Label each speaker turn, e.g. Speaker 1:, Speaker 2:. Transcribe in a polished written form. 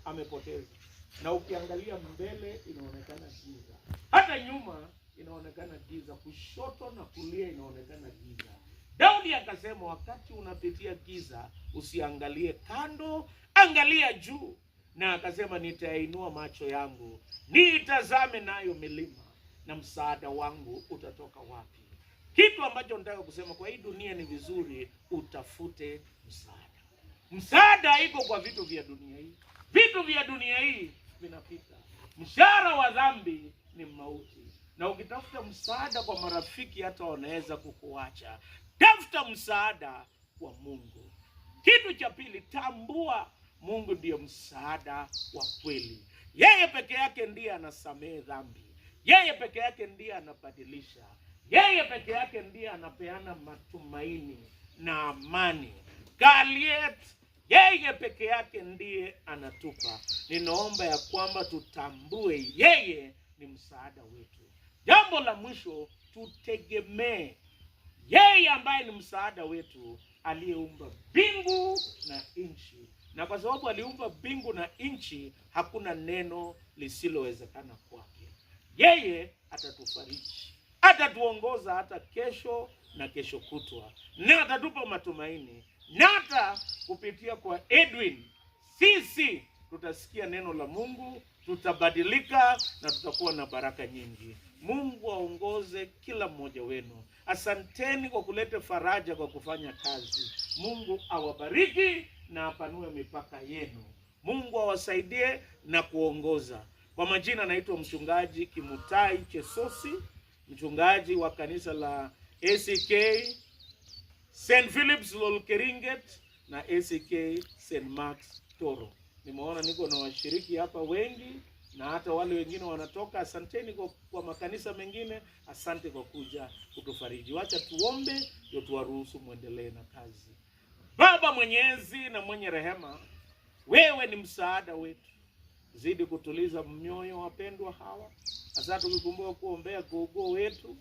Speaker 1: amepoteza. Na ukiangalia mbele inaonekana giza, hata nyuma inaonekana giza, kushoto na kulia inaonekana giza. Daudi akasema, wakati unapitia giza usiangalie kando, angalia juu. Na akasema, nitainua macho yangu niitazame nayo milima, na msaada wangu utatoka wapi? Kitu ambacho nataka kusema, kwa hii dunia ni vizuri utafute msaada. Msaada haiko kwa vitu vya dunia hii. Vitu vya dunia hii vinapita. Mshahara wa dhambi ni mauti. Na ukitafuta msaada kwa marafiki, hata wanaweza kukuacha. Tafuta msaada kwa Mungu. Kitu cha pili, tambua Mungu ndiye msaada wa kweli. Yeye peke yake ndiye anasamehe dhambi. Yeye peke yake ndiye anabadilisha. Yeye peke yake ndiye anapeana matumaini na amani. Goliath, yeye peke yake ndiye anatupa. Ninaomba ya kwamba tutambue yeye ni msaada wetu. Jambo la mwisho, tutegemee yeye ambaye ni msaada wetu, aliyeumba mbingu na nchi. Na kwa sababu aliumba mbingu na nchi, hakuna neno lisilowezekana kwake. Yeye atatufariji, atatuongoza hata kesho na kesho kutwa, na atatupa matumaini. Na hata kupitia kwa Edwin, sisi tutasikia neno la Mungu, tutabadilika na tutakuwa na baraka nyingi. Mungu aongoze kila mmoja wenu. Asanteni kwa kuleta faraja kwa kufanya kazi. Mungu awabariki na apanue mipaka yenu. Mungu awasaidie na kuongoza. Kwa majina naitwa mchungaji Kimutai Chesosi, mchungaji wa kanisa la ACK St. Philip's Lolkeringet na ACK St. Mark's Toro. Nimeona niko na washiriki hapa wengi, na hata wale wengine wanatoka. Asanteni kwa makanisa mengine. Asante kwa kuja kutufariji. Wacha tuombe ndio tuwaruhusu muendelee na kazi. Baba mwenyezi na mwenye rehema, wewe ni msaada wetu. Zidi kutuliza mioyo wapendwa hawa. Asante tukikumbuka kuombea gogo wetu.